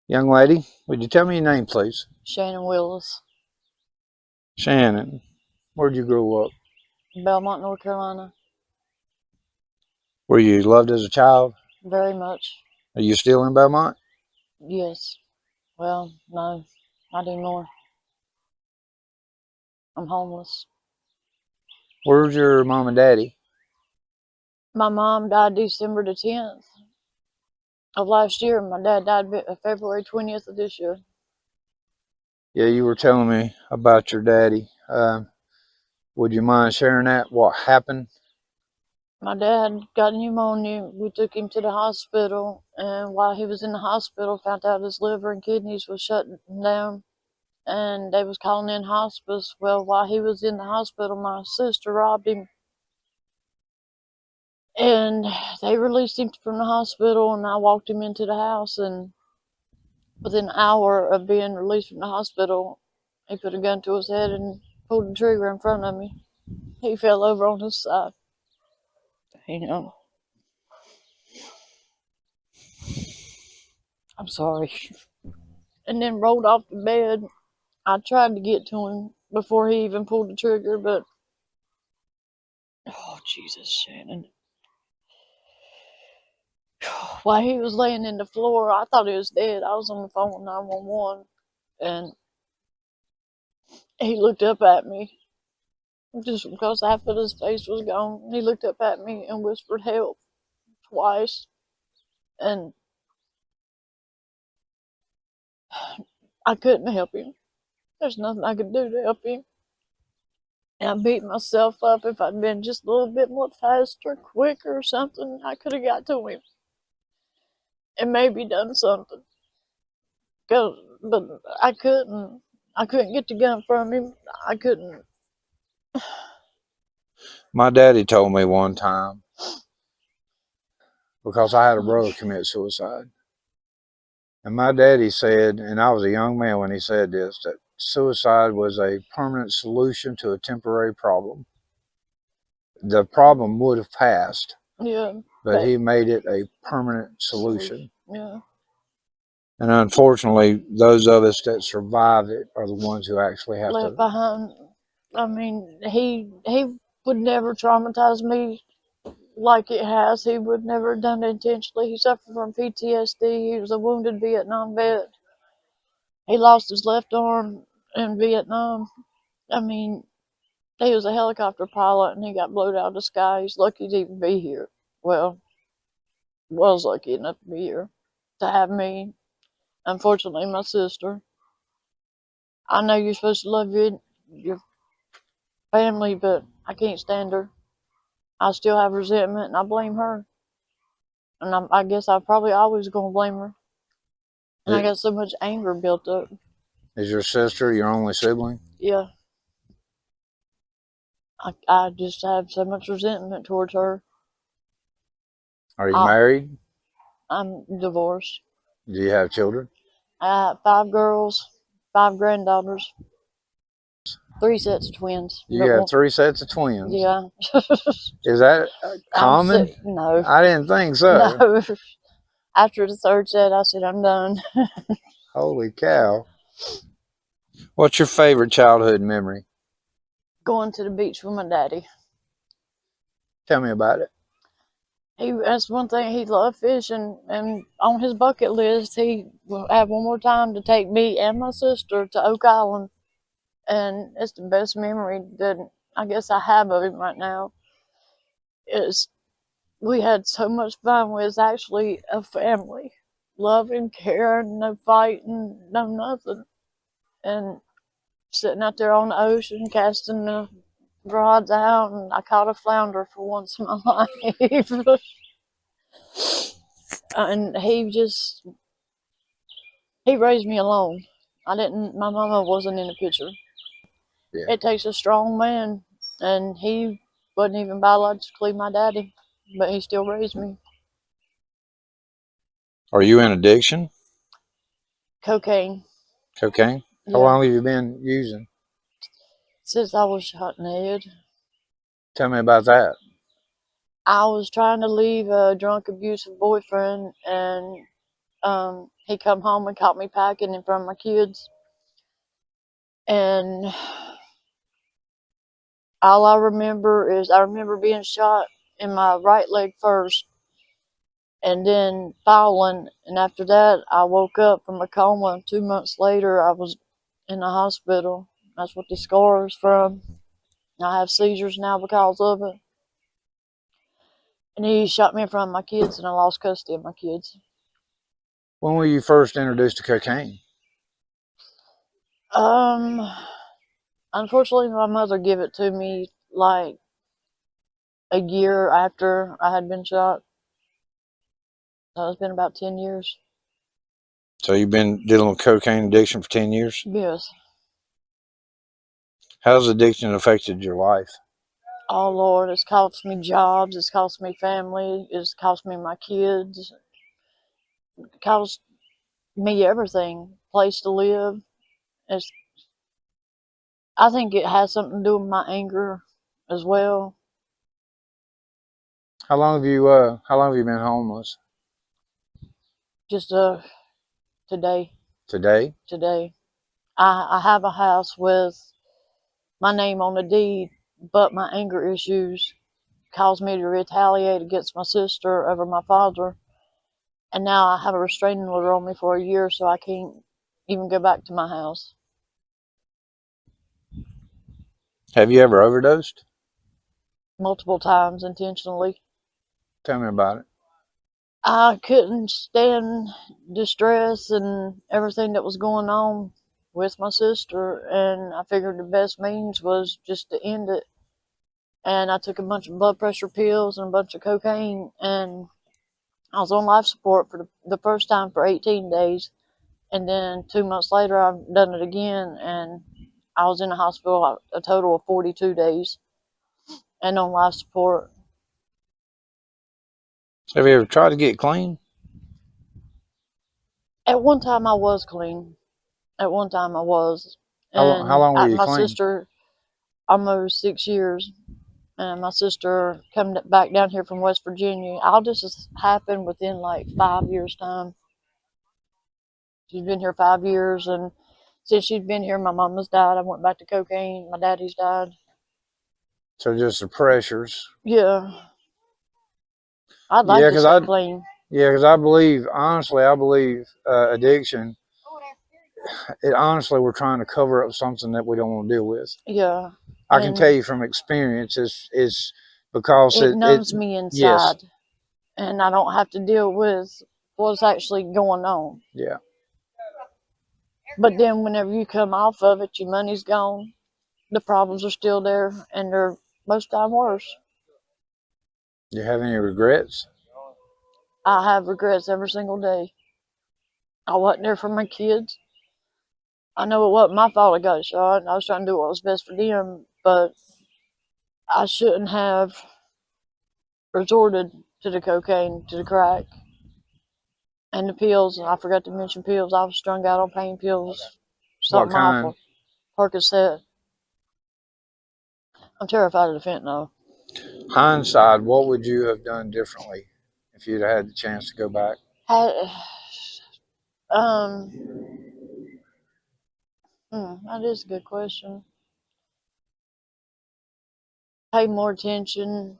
Young lady, would you tell me your name, please? Shannon Willis, Shannon. Where'd you grow up? Belmont, North Carolina. Were you loved as a child? Very much. Are you still in Belmont? Yes. Well, no, not anymore. I'm homeless. Where's your mom and daddy? My mom died December the 10th of last year. My dad died February 20th of this year. Yeah, you were telling me about your daddy. Would you mind sharing that? What happened? My dad got pneumonia. We took him to the hospital, and while he was in the hospital, found out his liver and kidneys was shutting down, and they was calling in hospice. Well, while he was in the hospital, my sister robbed him, and they released him from the hospital, and I walked him into the house, and within an hour of being released from the hospital, he put a gun to his head and pulled the trigger in front of me. He fell over on his side. I'm sorry. And then rolled off the bed. I tried to get to him before he even pulled the trigger, but oh, Jesus, Shannon. While he was laying in the floor, I thought he was dead. I was on the phone with 911, and he looked up at me just because half of his face was gone. He looked up at me and whispered help twice, and I couldn't help him. There's nothing I could do to help him. And I beat myself up. If I'd been just a little bit more faster, quicker, or something, I could have got to him and maybe done something. But I couldn't. I couldn't get the gun from him. I couldn't. My daddy told me one time, because I had a brother commit suicide. And my daddy said, and I was a young man when he said this, that suicide was a permanent solution to a temporary problem. The problem would have passed, Yeah. but he made it a permanent solution. Yeah. And unfortunately, those of us that survive it are the ones who actually have Left to. behind. I mean, he would never traumatize me like it has. He would never have done it intentionally. He suffered from PTSD. He was a wounded Vietnam vet. He lost his left arm in Vietnam. I mean, he was a helicopter pilot and he got blown out of the sky. He's lucky to even be here. Well, was lucky enough to be here to have me. Unfortunately, my sister. I know you're supposed to love your family, but I can't stand her. I still have resentment and I blame her. And I guess I'm probably always going to blame her. And I got so much anger built up. Is your sister your only sibling? Yeah. I just have so much resentment towards her. Are you married? I'm divorced. Do you have children? I have 5 girls, 5 granddaughters, 3 sets of twins. You have 3 sets of twins? Yeah. Is that common? No. I didn't think so. No. After the 3rd set, I said, I'm done. Holy cow. What's your favorite childhood memory? Going to the beach with my daddy. Tell me about it. That's one thing, he loved fishing, and on his bucket list, he will have one more time to take me and my sister to Oak Island, and it's the best memory that I guess I have of him right now. We had so much fun. We was actually a family, loving, caring, no fighting, no nothing, and sitting out there on the ocean, casting the rods out, and I caught a flounder for once in my life. And he raised me alone. My mama wasn't in the picture. Yeah. It takes a strong man, and he wasn't even biologically my daddy, but he still raised me. Are you in addiction? Cocaine. Cocaine? How long have you been using? Since I was shot in the head. Tell me about that. I was trying to leave a drunk, abusive boyfriend, and He come home and caught me packing in front of my kids. And all I remember is I remember being shot in my right leg first and then falling. And after that, I woke up from a coma. 2 months later, I was in the hospital. That's what the scar is from. I have seizures now because of it. And he shot me in front of my kids, and I lost custody of my kids. When were you first introduced to cocaine? Unfortunately, my mother gave it to me like a year after I had been shot. So it's been about 10 years. So you've been dealing with cocaine addiction for 10 years? Yes. How's addiction affected your life? Oh, Lord, it's cost me jobs. It's cost me family. It's cost me my kids. It cost me everything. Place to live. It's, I think it has something to do with my anger as well. How long have you been homeless? Just today. Today? Today. I have a house with my name on the deed, but my anger issues caused me to retaliate against my sister over my father. And now I have a restraining order on me for a year, so I can't even go back to my house. Have you ever overdosed? Multiple times intentionally. Tell me about it. I couldn't stand distress and everything that was going on with my sister, and I figured the best means was just to end it. And I took a bunch of blood pressure pills and a bunch of cocaine, and I was on life support for the first time for 18 days. And then 2 months later, I've done it again, and I was in the hospital a total of 42 days and on life support. Have you ever tried to get clean? At one time, I was clean. At one time, I was. How And long were you my clean? sister, almost 6 years, and my sister come back down here from West Virginia. All this has happened within like 5 years' time. She's been here 5 years, and since she's been here, my mama's died. I went back to cocaine. My daddy's died. So just the pressures. Yeah, I'd like Yeah, to because stay clean. I believe, honestly, addiction, honestly, we're trying to cover up something that we don't want to deal with. Yeah, I can tell and you from experience, it's because it numbs me yes, inside, and I don't have to deal with what's actually going on. yeah. But then whenever you come off of it, your money's gone, the problems are still there, and they're most time worse. Do you have any regrets? I have regrets every single day. I wasn't there for my kids. I know it wasn't my fault I got shot. I was trying to do what was best for them, but I shouldn't have resorted to the cocaine, to the crack, and the pills. I forgot to mention pills. I was strung out on pain pills. What Something kind? awful. Percocet. I'm terrified of the fentanyl. Hindsight, what would you have done differently if you'd had the chance to go back? Had, um, that is a good question. Pay more attention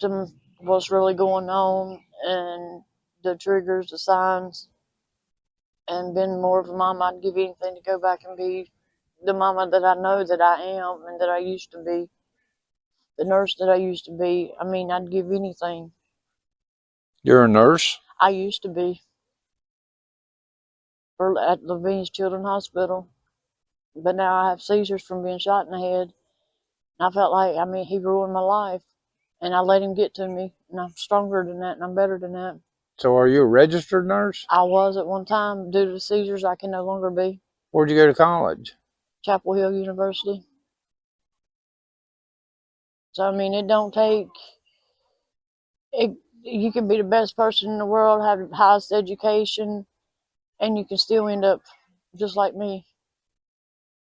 to what's really going on and the triggers, the signs, and been more of a mom. I'd give anything to go back and be the mama that I know that I am and that I used to be, the nurse that I used to be. I mean, I'd give anything. You're a nurse? I used to be at Levine's Children's Hospital, but now I have seizures from being shot in the head. And I felt like, I mean, he ruined my life, and I let him get to me, and I'm stronger than that, and I'm better than that. So are you a registered nurse? I was at one time. Due to the seizures, I can no longer be. Where'd you go to college? Chapel Hill University. So, I mean, it don't take, it, you can be the best person in the world, have the highest education, and you can still end up just like me.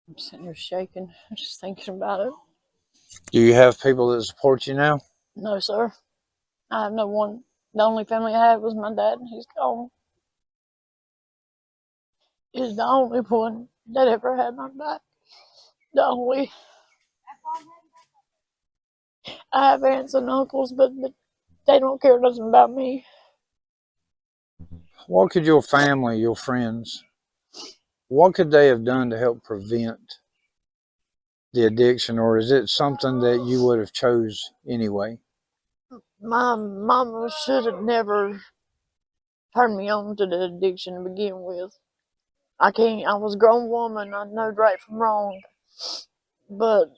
I'm sitting here shaking, just thinking about it. Do you have people that support you now? No, sir. I have no one. The only family I had was my dad, and he's gone. is the only one that ever had my back. The only. I have aunts and uncles, but they don't care nothing about me. What could your family, your friends, what could they have done to help prevent the addiction, or is it something that you would have chose anyway? My mama should have never turned me on to the addiction to begin with. I was a grown woman, I know right from wrong, but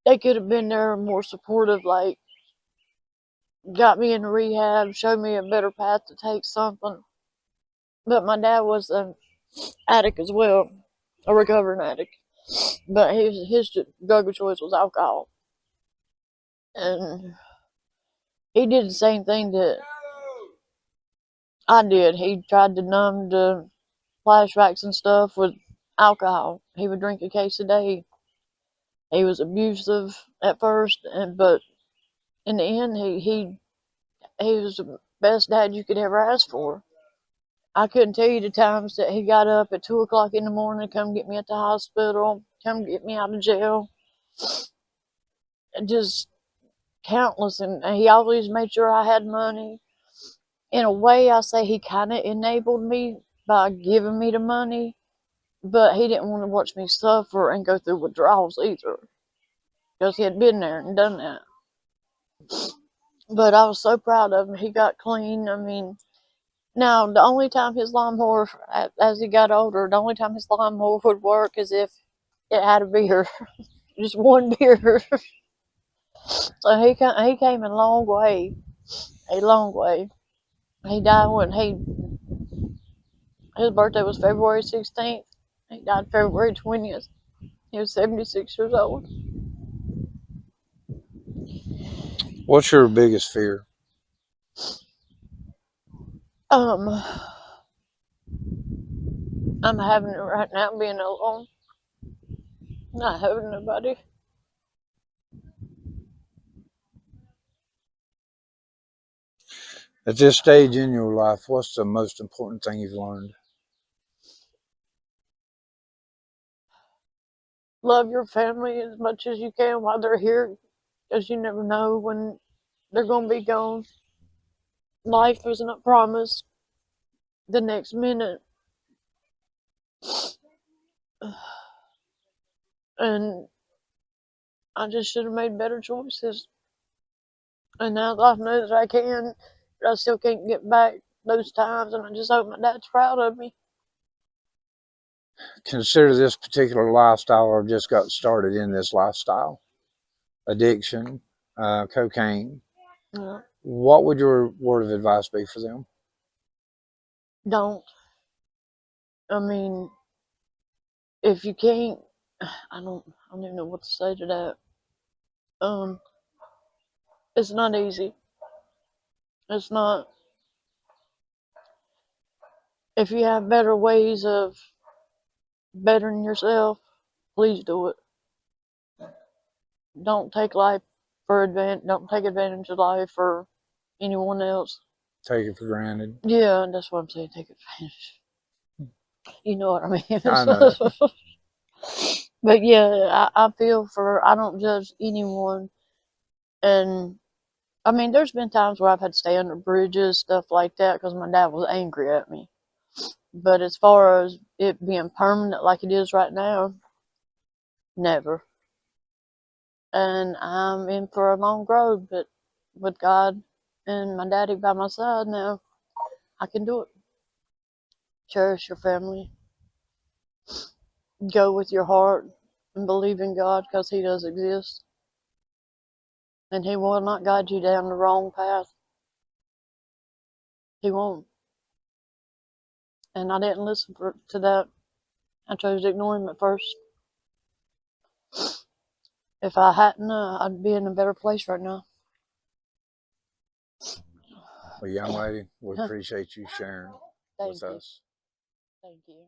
they could have been there more supportive, like got me into rehab, showed me a better path to take something. But my dad was an addict as well, a recovering addict. But his drug of choice was alcohol. And he did the same thing that I did. He tried to numb the flashbacks and stuff with alcohol. He would drink a case a day. He was abusive at first, but in the end, he was the best dad you could ever ask for. I couldn't tell you the times that he got up at 2 o'clock in the morning to come get me at the hospital, come get me out of jail. Just countless. And he always made sure I had money. In a way, I say he kind of enabled me by giving me the money, but he didn't want to watch me suffer and go through withdrawals either, because he had been there and done that. But I was so proud of him. He got clean. I mean, now the only time his lawnmower, as he got older, the only time his lawnmower would work is if it had a beer, just one beer. So he came a long way, a long way. He died when his birthday was February 16th. He died February 20th. He was 76 years old. What's your biggest fear? I'm having it right now, being alone, not having nobody. At this stage in your life, what's the most important thing you've learned? Love your family as much as you can while they're here, because you never know when they're going to be gone. Life isn't promised the next minute. And I just should have made better choices. And now I know that I can, but I still can't get back those times. And I just hope my dad's proud of me. Consider this particular lifestyle or just got started in this lifestyle, addiction, cocaine. Yeah. What would your word of advice be for them? Don't. I mean, if you can't, I don't even know what to say to that. It's not easy. It's not. If you have better ways of bettering yourself, please do it. Don't take life for advantage. Don't take advantage of life for anyone else. Take it for granted. Yeah, that's what I'm saying. Take advantage. You know what I mean? I know. But yeah, I feel for. I don't judge anyone, and I mean, there's been times where I've had to stay under bridges, stuff like that, because my dad was angry at me. But as far as it being permanent like it is right now, never. And I'm in for a long road, but with God and my daddy by my side now, I can do it. Cherish your family. Go with your heart and believe in God, because He does exist. And He will not guide you down the wrong path. He won't. And I didn't listen to that. I chose to ignore Him at first. If I hadn't, I'd be in a better place right now. Well, young lady, we appreciate you sharing Thank with you. us. Thank you.